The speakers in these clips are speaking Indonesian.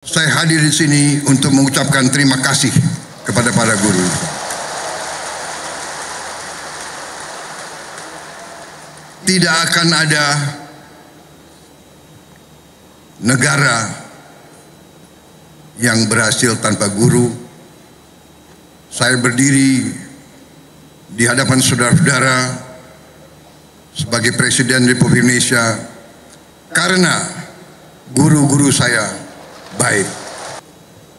Saya hadir di sini untuk mengucapkan terima kasih kepada para guru. Tidak akan ada negara yang berhasil tanpa guru. Saya berdiri di hadapan saudara-saudara sebagai Presiden Republik Indonesia karena guru-guru saya baik.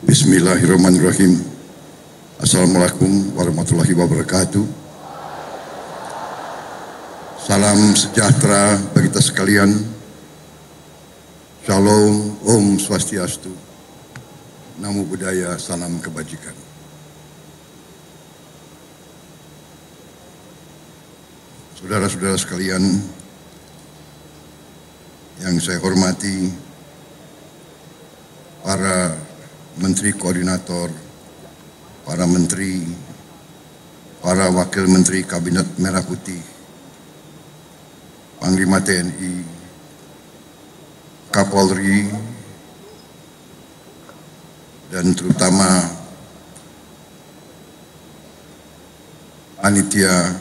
Bismillahirrahmanirrahim. Assalamualaikum warahmatullahi wabarakatuh. Salam sejahtera bagi kita sekalian. Shalom, Om Swastiastu. Namo Buddhaya, salam kebajikan. Saudara-saudara sekalian yang saya hormati, para menteri koordinator, para menteri, para wakil menteri Kabinet Merah Putih, Panglima TNI, Kapolri, dan terutama panitia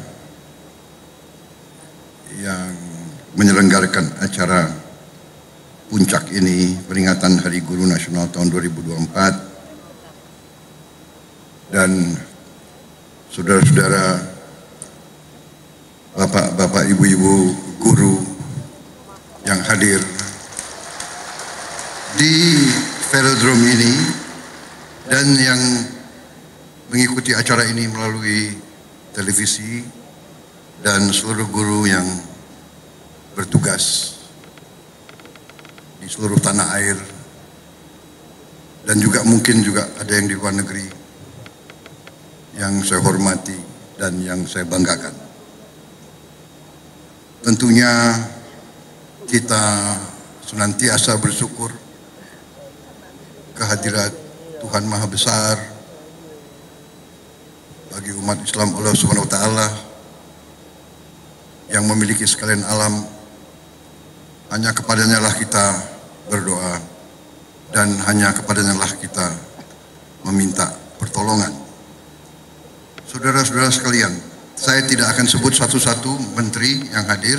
yang menyelenggarakan acara puncak ini, peringatan Hari Guru Nasional tahun 2024, dan saudara-saudara, bapak-bapak, ibu-ibu guru yang hadir di velodrome ini dan yang mengikuti acara ini melalui televisi, dan seluruh guru yang bertugas di seluruh tanah air, dan juga mungkin juga ada yang di luar negeri yang saya hormati dan yang saya banggakan. Tentunya kita senantiasa bersyukur kehadirat Tuhan Maha Besar bagi umat Islam, Allah Subhanahu wa Ta'ala, yang memiliki sekalian alam. Hanya kepadanya lah kita berdoa, dan hanya kepadanya lah kita meminta pertolongan. Saudara-saudara sekalian, saya tidak akan sebut satu-satu menteri yang hadir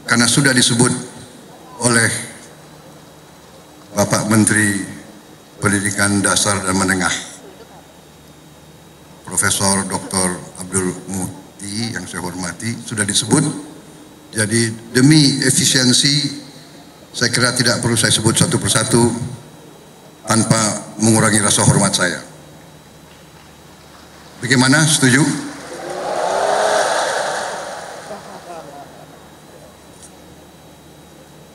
karena sudah disebut oleh Bapak Menteri Pendidikan Dasar dan Menengah, Profesor Dr. Abdul Muti yang saya hormati, sudah disebut. Jadi demi efisiensi, saya kira tidak perlu saya sebut satu persatu tanpa mengurangi rasa hormat saya. Bagaimana? Setuju?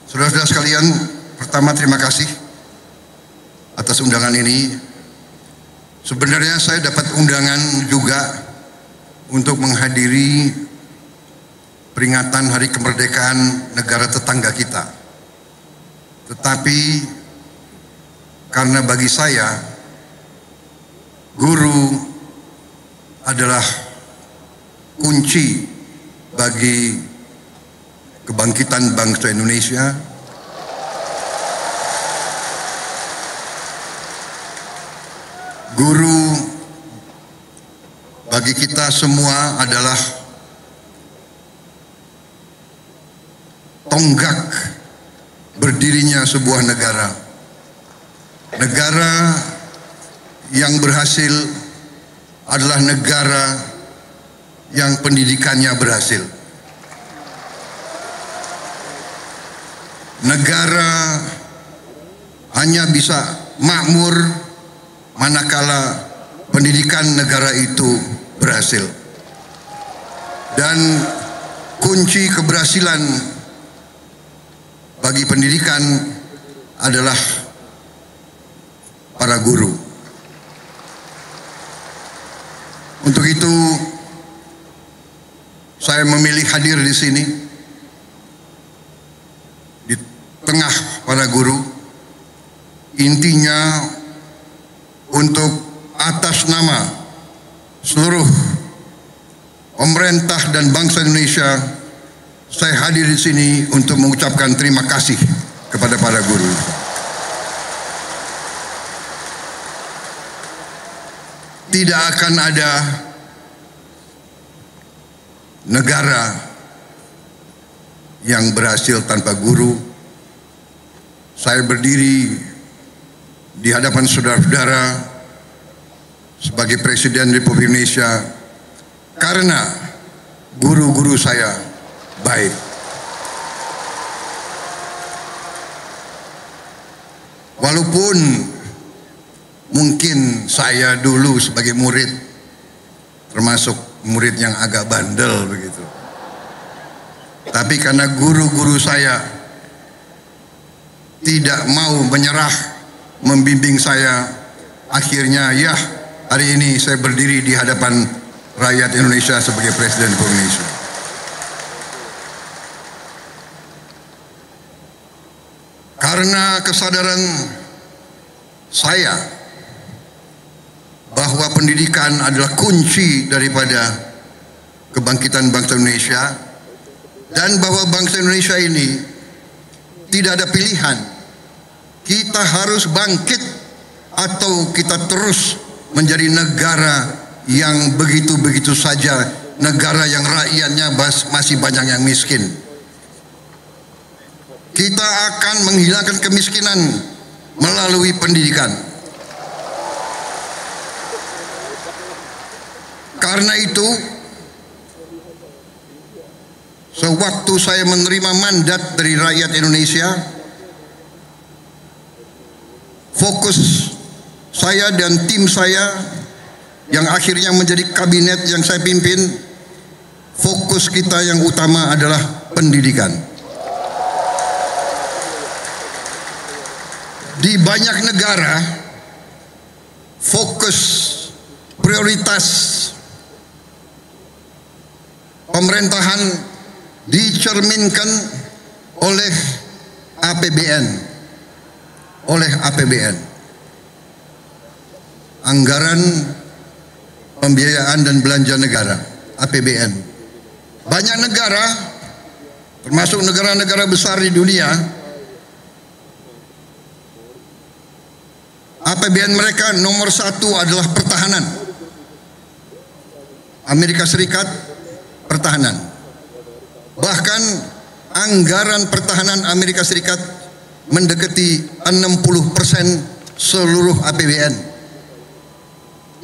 Saudara-saudara sekalian, pertama terima kasih atas undangan ini. Sebenarnya saya dapat undangan juga untuk menghadiri peringatan Hari Kemerdekaan negara tetangga kita. Tetapi karena bagi saya guru adalah kunci bagi kebangkitan bangsa Indonesia, guru bagi kita semua adalah tonggak berdirinya sebuah negara. Negara yang berhasil adalah negara yang pendidikannya berhasil. Negara hanya bisa makmur manakala pendidikan negara itu berhasil. Dan kunci keberhasilan bagi pendidikan adalah para guru. Untuk itu saya memilih hadir di sini di tengah para guru, intinya untuk atas nama seluruh pemerintah dan bangsa Indonesia, saya hadir di sini untuk mengucapkan terima kasih kepada para guru. tidak akan ada negara yang berhasil tanpa guru. Saya berdiri di hadapan saudara-saudara sebagai Presiden Republik Indonesia karena guru-guru saya baik. Walaupun mungkin saya dulu sebagai murid termasuk murid yang agak bandel begitu, tapi karena guru-guru saya tidak mau menyerah membimbing saya, akhirnya ya hari ini saya berdiri di hadapan rakyat Indonesia sebagai Presiden Republik Indonesia. Karena kesadaran saya bahwa pendidikan adalah kunci daripada kebangkitan bangsa Indonesia, dan bahwa bangsa Indonesia ini tidak ada pilihan, kita harus bangkit atau kita terus menjadi negara yang begitu-begitu saja, negara yang rakyatnya masih banyak yang miskin. Kita akan menghilangkan kemiskinan melalui pendidikan. Karena itu, sewaktu saya menerima mandat dari rakyat Indonesia, fokus saya dan tim saya yang akhirnya menjadi kabinet yang saya pimpin, fokus kita yang utama adalah pendidikan. Di banyak negara, fokus prioritas pemerintahan dicerminkan oleh APBN, anggaran pembiayaan dan belanja negara, APBN. Banyak negara, termasuk negara-negara besar di dunia, APBN mereka nomor satu adalah pertahanan. Amerika Serikat, pertahanan. Bahkan anggaran pertahanan Amerika Serikat mendekati 60% seluruh APBN.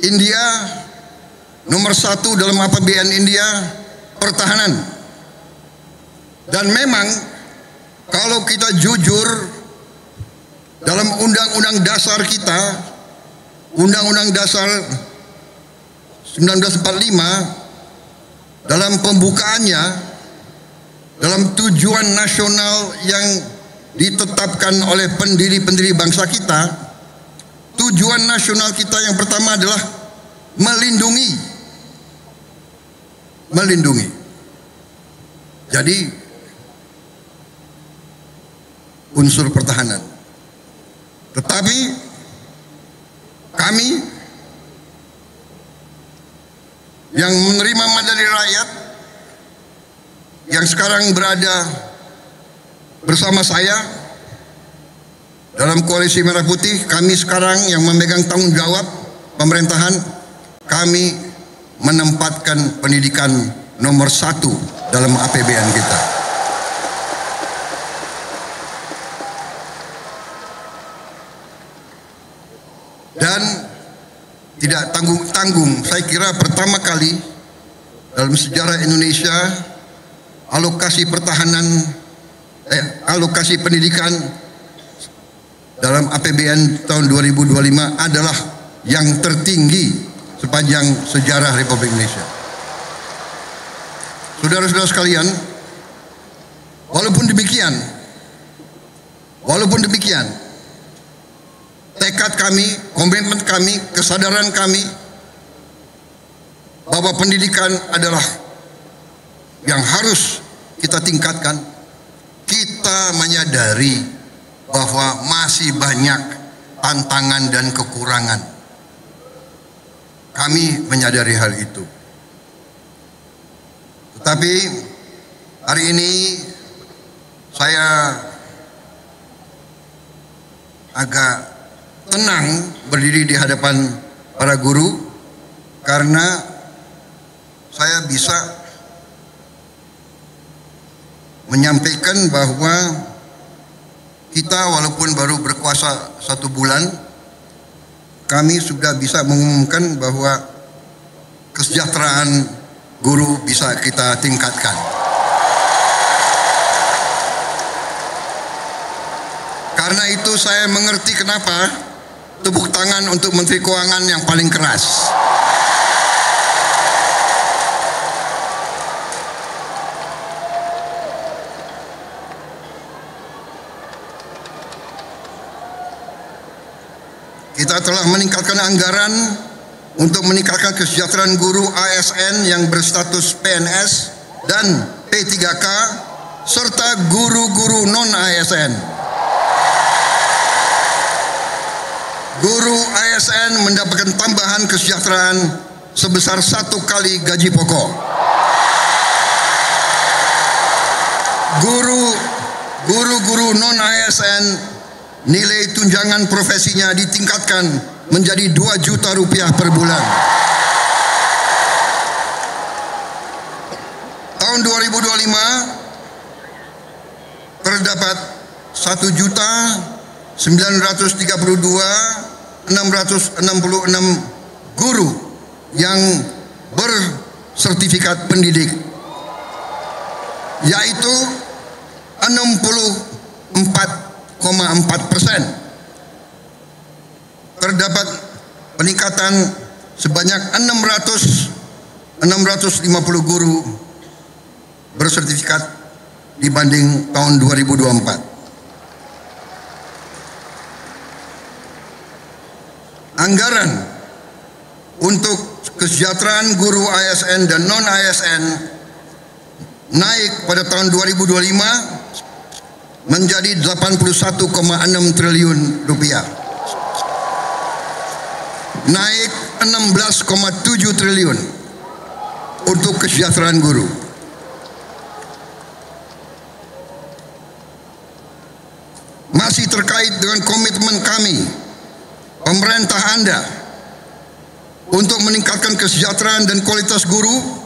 India nomor satu dalam APBN India, pertahanan. Dan memang kalau kita jujur, dalam undang-undang dasar kita, Undang-Undang Dasar 1945, dalam pembukaannya, dalam tujuan nasional yang ditetapkan oleh pendiri-pendiri bangsa kita, tujuan nasional kita yang pertama adalah melindungi. Jadi unsur pertahanan. Tetapi kami yang menerima mandat dari rakyat, yang sekarang berada bersama saya dalam koalisi Merah Putih, kami sekarang yang memegang tanggung jawab pemerintahan, kami menempatkan pendidikan nomor satu dalam APBN kita. Dan tidak tanggung-tanggung, saya kira pertama kali dalam sejarah Indonesia alokasi alokasi pendidikan dalam APBN tahun 2025 adalah yang tertinggi sepanjang sejarah Republik Indonesia. Saudara-saudara sekalian, walaupun demikian, tekad kami, komitmen kami, kesadaran kami bahwa pendidikan adalah yang harus kita tingkatkan. Kita menyadari bahwa masih banyak tantangan dan kekurangan. Kami menyadari hal itu. Tetapi hari ini saya agak tenang berdiri di hadapan para guru karena saya bisa menyampaikan bahwa kita walaupun baru berkuasa 1 bulan, kami sudah bisa mengumumkan bahwa kesejahteraan guru bisa kita tingkatkan. Karena itu saya mengerti kenapa tepuk tangan untuk Menteri Keuangan yang paling keras. Kita telah meningkatkan anggaran untuk meningkatkan kesejahteraan guru ASN yang berstatus PNS dan P3K serta guru-guru non-ASN. Guru ASN mendapatkan tambahan kesejahteraan sebesar 1 kali gaji pokok. Guru-guru non-ASN nilai tunjangan profesinya ditingkatkan menjadi 2 juta rupiah per bulan. Tahun 2025 terdapat 1.932.666 guru yang bersertifikat pendidik, yaitu 64,4%. Terdapat peningkatan sebanyak 650 guru bersertifikat dibanding tahun 2024. Anggaran untuk kesejahteraan guru ASN dan non-ASN naik pada tahun 2025 menjadi 81,6 triliun rupiah, naik 16,7 triliun untuk kesejahteraan guru. Masih terkait dengan komitmen kami, pemerintah Anda, untuk meningkatkan kesejahteraan dan kualitas guru,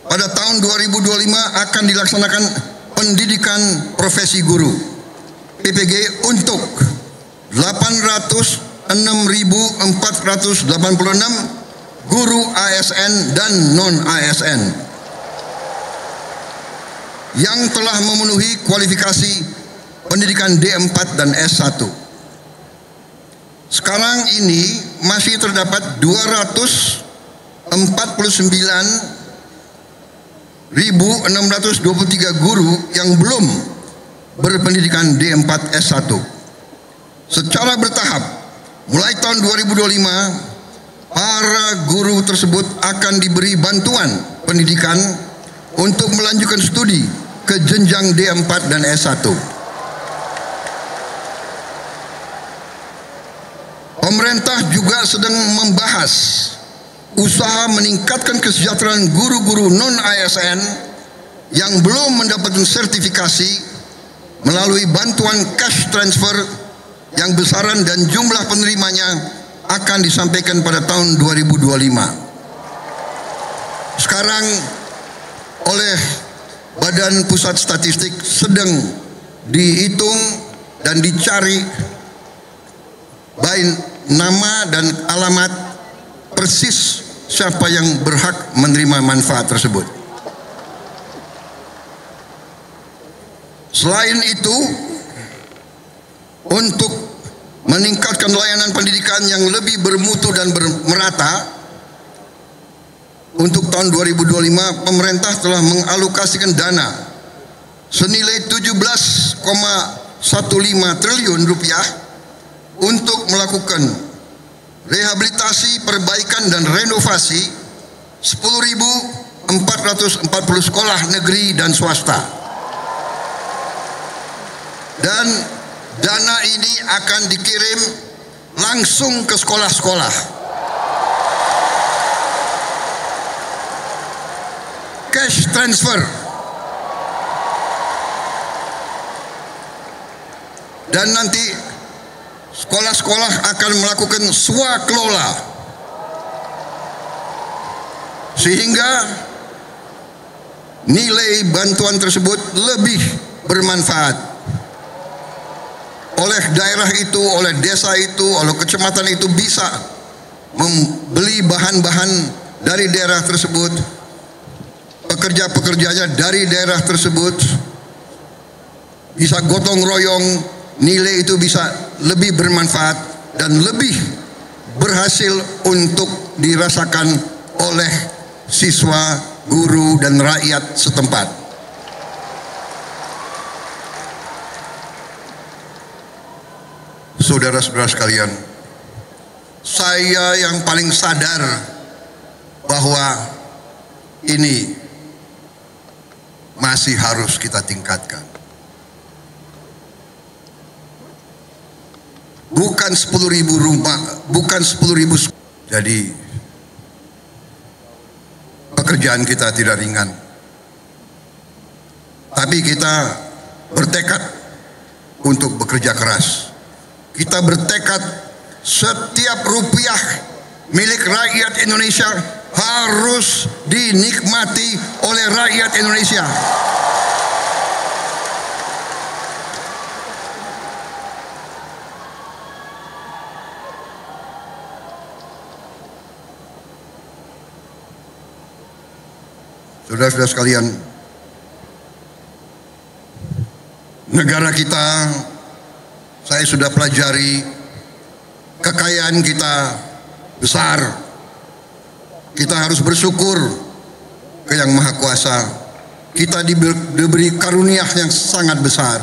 pada tahun 2025 akan dilaksanakan pendidikan profesi guru PPG untuk 806.486 guru ASN dan non-ASN yang telah memenuhi kualifikasi pendidikan D4 dan S1. Sekarang ini masih terdapat 249.623 guru yang belum berpendidikan D4 S1. Secara bertahap, mulai tahun 2025, para guru tersebut akan diberi bantuan pendidikan untuk melanjutkan studi ke jenjang D4 dan S1. Pemerintah juga sedang membahas usaha meningkatkan kesejahteraan guru-guru non-ASN yang belum mendapatkan sertifikasi melalui bantuan cash transfer yang besaran dan jumlah penerimanya akan disampaikan pada tahun 2025. Sekarang oleh Badan Pusat Statistik sedang dihitung dan dicari baik nama dan alamat persis siapa yang berhak menerima manfaat tersebut. Selain itu, untuk meningkatkan layanan pendidikan yang lebih bermutu dan merata, untuk tahun 2025 pemerintah telah mengalokasikan dana senilai 17,15 triliun rupiah untuk melakukan rehabilitasi, perbaikan dan renovasi 10.440 sekolah negeri dan swasta. Dan dana ini akan dikirim langsung ke sekolah-sekolah. Cash transfer. Dan nanti sekolah-sekolah akan melakukan swakelola sehingga nilai bantuan tersebut lebih bermanfaat oleh daerah itu, oleh desa itu, oleh kecamatan itu bisa membeli bahan-bahan dari daerah tersebut, pekerja-pekerjanya dari daerah tersebut, bisa gotong royong, nilai itu bisa lebih bermanfaat dan lebih berhasil untuk dirasakan oleh siswa, guru, dan rakyat setempat. Saudara-saudara sekalian, saya yang paling sadar bahwa ini masih harus kita tingkatkan. Bukan 10.000 rumah, bukan 10.000. Jadi pekerjaan kita tidak ringan. Tapi kita bertekad untuk bekerja keras. Kita bertekad setiap rupiah milik rakyat Indonesia harus dinikmati oleh rakyat Indonesia. Saudara-saudara sekalian, negara kita, saya sudah pelajari, kekayaan kita besar. Kita harus bersyukur ke Yang Maha Kuasa. Kita diberi karunia yang sangat besar,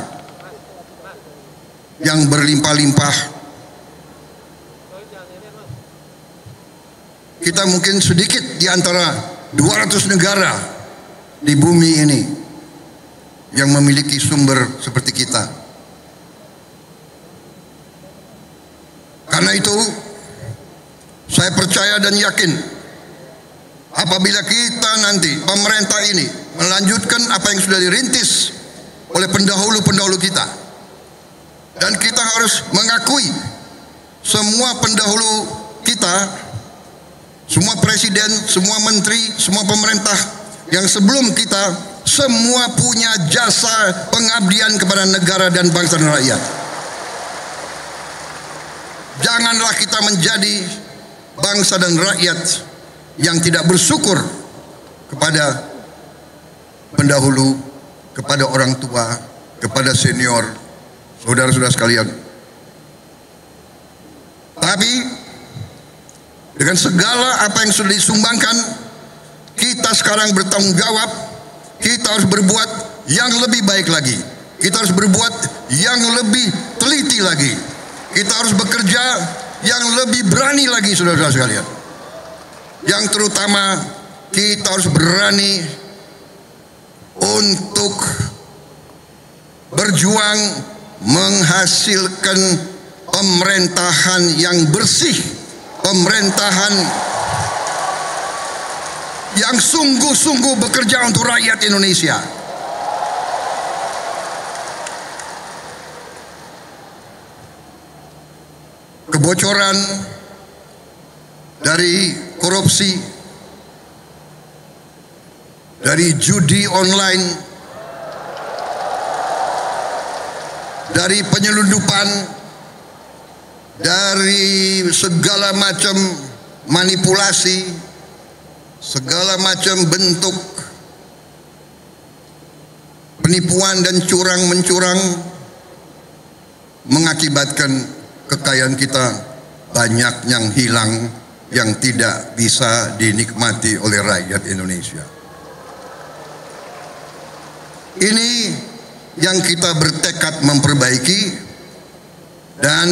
yang berlimpah-limpah. Kita mungkin sedikit di antara 200 negara di bumi ini yang memiliki sumber seperti kita. Karena itu saya percaya dan yakin apabila kita nanti, pemerintah ini melanjutkan apa yang sudah dirintis oleh pendahulu-pendahulu kita, dan kita harus mengakui semua pendahulu kita, semua presiden, semua menteri, semua pemerintah yang sebelum kita, semua punya jasa pengabdian kepada negara dan bangsa dan rakyat. Janganlah kita menjadi bangsa dan rakyat yang tidak bersyukur kepada pendahulu, kepada orang tua, kepada senior, saudara-saudara sekalian. Tapi dengan segala apa yang sudah disumbangkan, kita sekarang bertanggung jawab. Kita harus berbuat yang lebih baik lagi. Kita harus berbuat yang lebih teliti lagi. Kita harus bekerja yang lebih berani lagi, saudara-saudara sekalian. Yang terutama kita harus berani untuk berjuang menghasilkan pemerintahan yang bersih, pemerintahan yang sungguh-sungguh bekerja untuk rakyat Indonesia. Kebocoran dari korupsi, dari judi online, dari penyelundupan, dari segala macam manipulasi, segala macam bentuk penipuan dan curang-mencurang mengakibatkan kekayaan kita banyak yang hilang, yang tidak bisa dinikmati oleh rakyat Indonesia. Ini yang kita bertekad memperbaiki, dan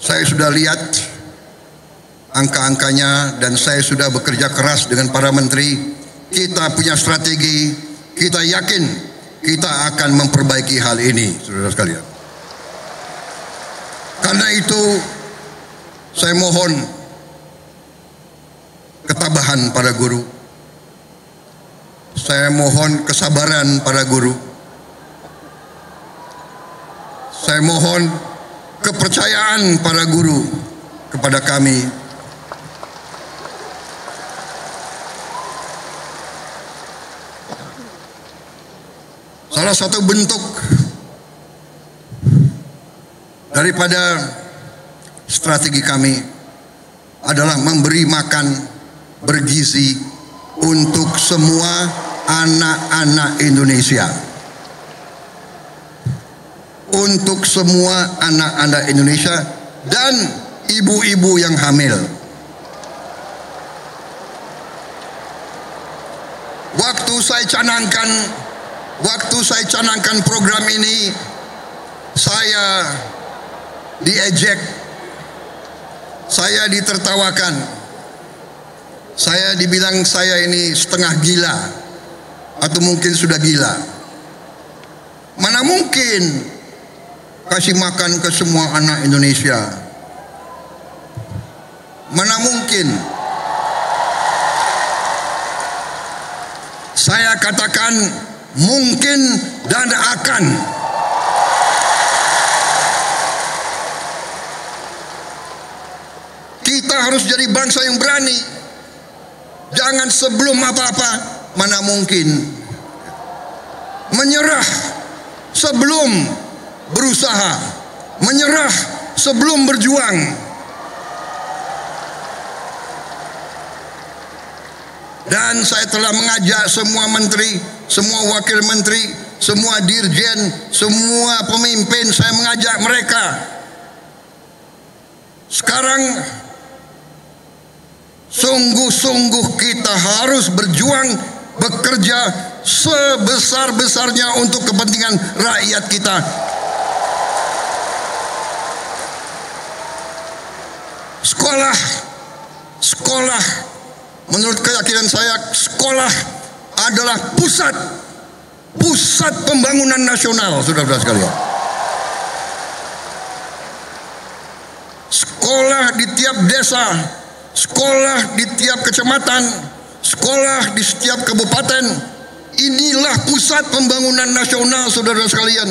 saya sudah lihat angka-angkanya, dan saya sudah bekerja keras dengan para menteri. Kita punya strategi, kita yakin kita akan memperbaiki hal ini, saudara sekalian. Karena itu saya mohon ketabahan para guru, saya mohon kesabaran para guru, saya mohon kepercayaan para guru kepada kami. Salah satu bentuk daripada strategi kami adalah memberi makan bergizi untuk semua anak-anak Indonesia. Untuk semua anak-anak Indonesia dan ibu-ibu yang hamil. Waktu saya canangkan program ini, saya diejek, saya ditertawakan, saya dibilang saya ini setengah gila atau mungkin sudah gila. Mana mungkin kasih makan ke semua anak Indonesia? Mana mungkin? Saya katakan mungkin dan akan. Kita harus jadi bangsa yang berani. Jangan sebelum apa-apa, mana mungkin. Menyerah sebelum berusaha, menyerah sebelum berjuang. Dan saya telah mengajak semua menteri, semua wakil menteri, semua dirjen, semua pemimpin, saya mengajak mereka. Sekarang sungguh-sungguh kita harus berjuang, bekerja sebesar-besarnya untuk kepentingan rakyat kita. Sekolah, menurut keyakinan saya, sekolah adalah pusat pembangunan nasional, saudara-saudara sekalian. Sekolah di tiap desa, sekolah di tiap kecamatan, sekolah di setiap kabupaten, inilah pusat pembangunan nasional, saudara sekalian.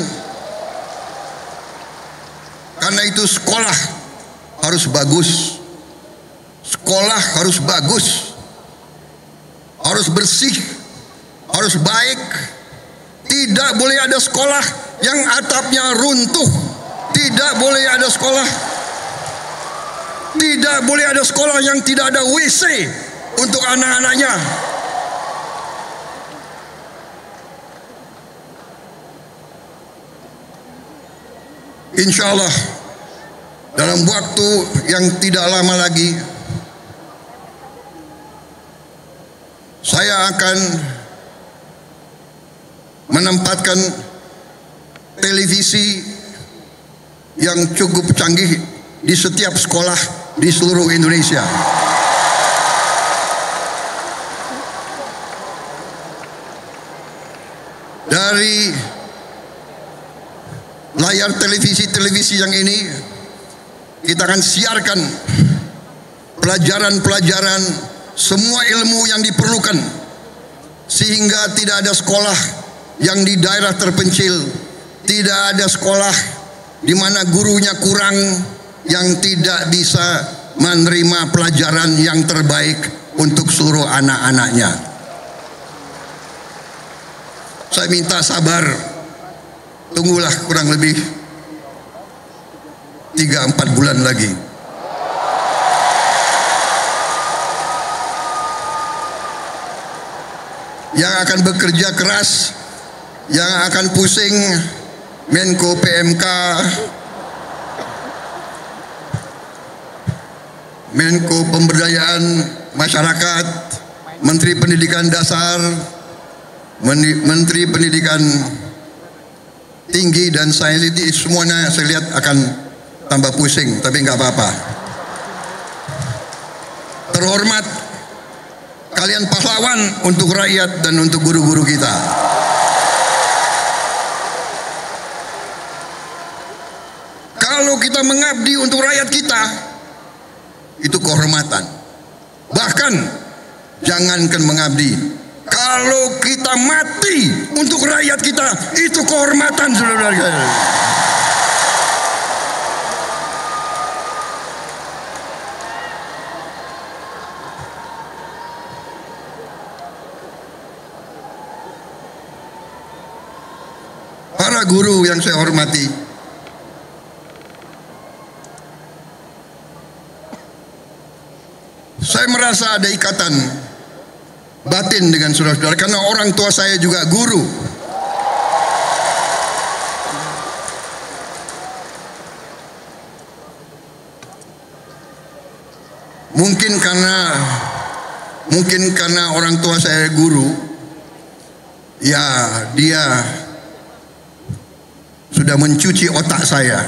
Karena itu sekolah harus bagus, sekolah harus bagus, harus bersih, harus baik. Tidak boleh ada sekolah yang atapnya runtuh, tidak boleh ada sekolah yang tidak ada WC untuk anak-anaknya. Insya Allah dalam waktu yang tidak lama lagi saya akan menempatkan televisi yang cukup canggih di setiap sekolah di seluruh Indonesia. Dari layar televisi yang ini kita akan siarkan pelajaran-pelajaran, semua ilmu yang diperlukan, sehingga tidak ada sekolah yang di daerah terpencil, tidak ada sekolah di mana gurunya kurang, yang tidak bisa menerima pelajaran yang terbaik untuk seluruh anak-anaknya. Saya minta sabar, tunggulah kurang lebih 3-4 bulan lagi. Yang akan bekerja keras, yang akan pusing Menko PMK, Menko Pemberdayaan Masyarakat, Menteri Pendidikan Dasar, Menteri Pendidikan Tinggi dan Sains, itu semuanya saya lihat akan tambah pusing, tapi nggak apa-apa. Terhormat, kalian pahlawan untuk rakyat dan untuk guru-guru kita. Kalau kita mengabdi untuk rakyat kita, itu kehormatan. Bahkan jangankan mengabdi, kalau kita mati untuk rakyat kita, itu kehormatan, saudara-saudara. para guru yang saya hormati, saya merasa ada ikatan batin dengan saudara-saudara karena orang tua saya juga guru. Mungkin karena orang tua saya guru, ya dia sudah mencuci otak saya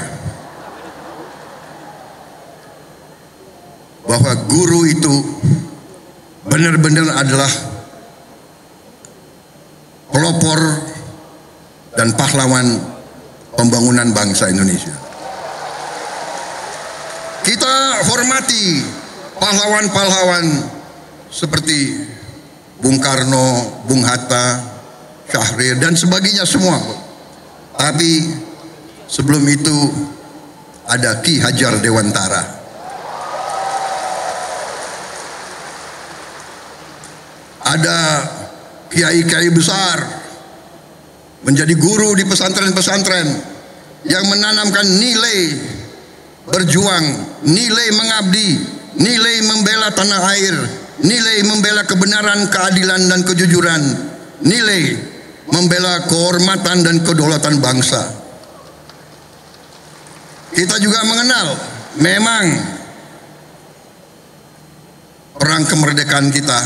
bahwa guru itu benar-benar adalah pelopor dan pahlawan pembangunan bangsa Indonesia. Kita hormati pahlawan-pahlawan seperti Bung Karno, Bung Hatta, Syahrir dan sebagainya semua. Tapi sebelum itu ada Ki Hajar Dewantara. Ada kiai-kiai besar menjadi guru di pesantren-pesantren yang menanamkan nilai berjuang, nilai mengabdi, nilai membela tanah air, nilai membela kebenaran, keadilan dan kejujuran, nilai membela kehormatan dan kedaulatan bangsa. Kita juga mengenal memang perang kemerdekaan kita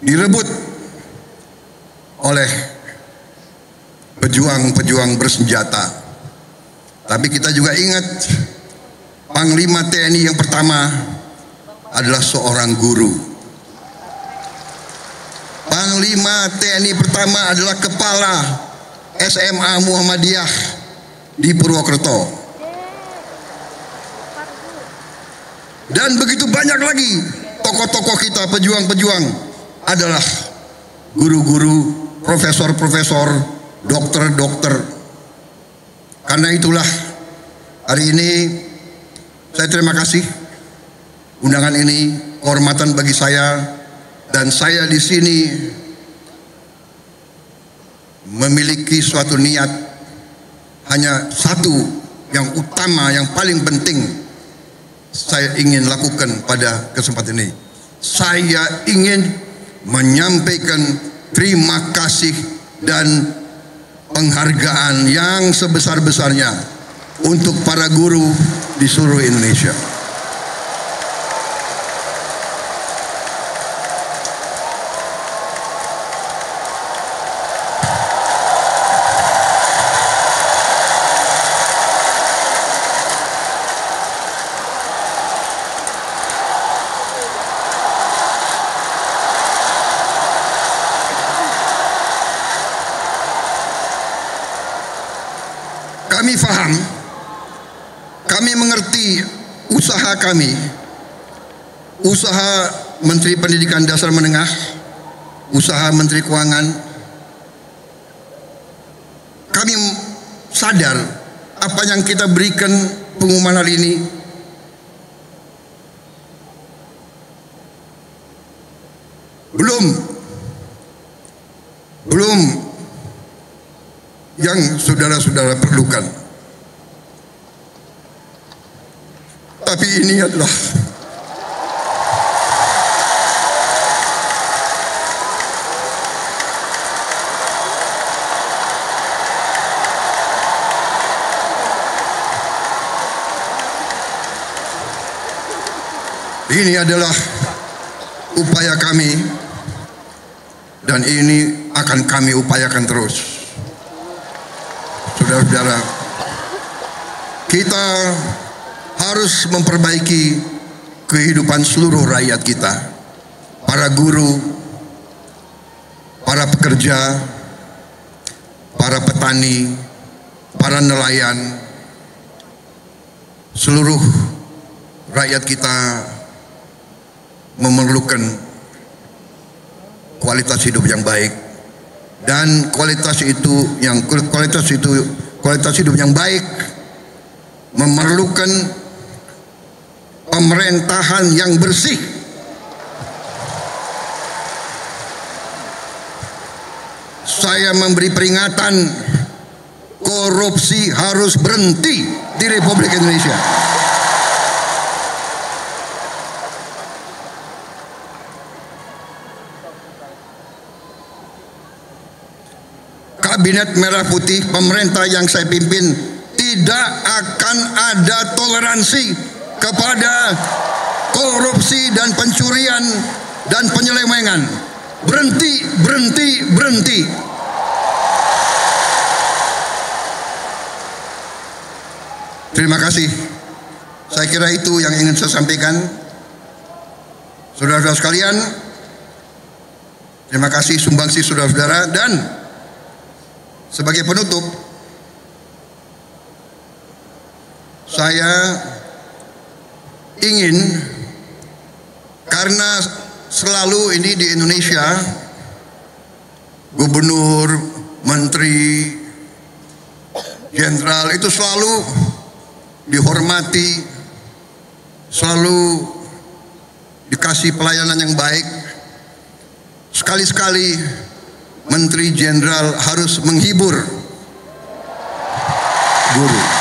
direbut oleh pejuang-pejuang bersenjata. Tapi kita juga ingat Panglima TNI yang pertama adalah seorang guru. Panglima TNI pertama adalah kepala SMA Muhammadiyah di Purwokerto. Dan begitu banyak lagi tokoh-tokoh kita, pejuang-pejuang adalah guru-guru, profesor-profesor, dokter-dokter. Karena itulah hari ini saya terima kasih undangan ini, kehormatan bagi saya, dan saya di sini memiliki suatu niat hanya satu yang utama, yang paling penting saya ingin lakukan pada kesempatan ini. Saya ingin menyampaikan terima kasih dan penghargaan yang sebesar-besarnya untuk para guru di seluruh Indonesia. Kami faham, kami mengerti usaha kami, usaha Menteri Pendidikan Dasar Menengah, usaha Menteri Keuangan. Kami sadar apa yang kita berikan pengumuman hari ini belum yang saudara-saudara perlukan. Tapi ini adalah upaya kami, dan ini akan kami upayakan terus. Saudara-saudara, kita harus memperbaiki kehidupan seluruh rakyat kita, para guru, para pekerja, para petani, para nelayan, seluruh rakyat kita memerlukan kualitas hidup yang baik, dan kualitas hidup yang baik memerlukan pemerintahan yang bersih. saya memberi peringatan, korupsi harus berhenti di Republik Indonesia. Kabinet Merah Putih, pemerintah yang saya pimpin, tidak akan ada toleransi kepada korupsi dan pencurian dan penyelewengan. Berhenti, berhenti, berhenti. Terima kasih. Saya kira itu yang ingin saya sampaikan. Saudara-saudara sekalian, terima kasih sumbangsi saudara-saudara, dan sebagai penutup, saya ingin, karena selalu ini di Indonesia, gubernur, menteri, jenderal itu selalu dihormati, selalu dikasih pelayanan yang baik. Sekali-sekali menteri jenderal harus menghibur guru.